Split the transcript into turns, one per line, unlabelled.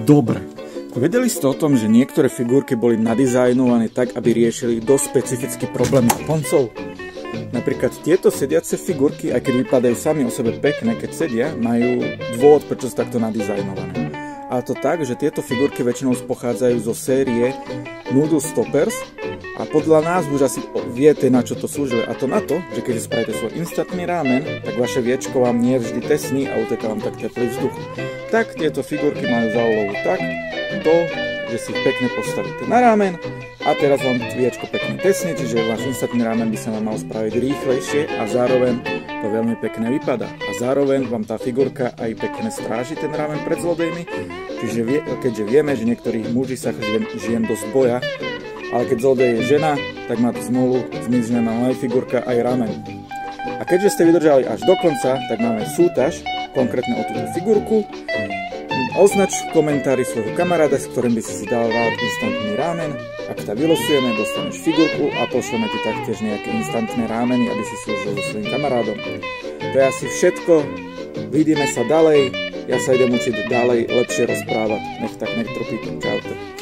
Dobre. Vedeli ste o tom, že niektoré figurky boli nadizajnované tak, aby riešili dosť špecifický problém Japoncov? Napríklad tieto sediace figurky, aj keď vypadajú sami o sebe pekné, keď sedia, majú dôvod, prečo sú takto nadizajnované. A to tak, že tieto figurky väčšinou pochádzajú zo série Noodle Stoppers a podľa nás už asi viete, na čo to slúžili. A to na to, že keď spravíte svoj instantný rámen, tak vaše viečko vám nie vždy tesní a uteká vám tak teplý vzduch. Tak tieto figurky majú za úlohu tak, že si ich pekne postavíte na rámen a teraz vám viečko pekne tesne, čiže váš instantný rámen by sa vám mal spraviť rýchlejšie a zároveň to veľmi pekne vypadá. A zároveň vám tá figurka aj pekne stráži ten rámen pred zlodejmi, čiže keďže vieme, že niektorí muži sa žien dosť boja, ale keď zlodej je žena, tak máte smolu, zmizne nám aj figurka, aj ramen. A keďže ste vydržali až do konca, tak máme súťaž, konkrétne o túto figurku. Označ v komentári svojho kamaráda, s ktorým by si dal rád instantný rámen. Ak ťa vylosujeme, dostaneš figurku a pošleme ti taktiež nejaké instantné rámeny, aby si slúžil so svojím kamarádom. To je asi všetko. Vidíme sa ďalej. Ja sa idem učiť ďalej lepšie rozprávať. Nech tak, nech trpíte. Čaute.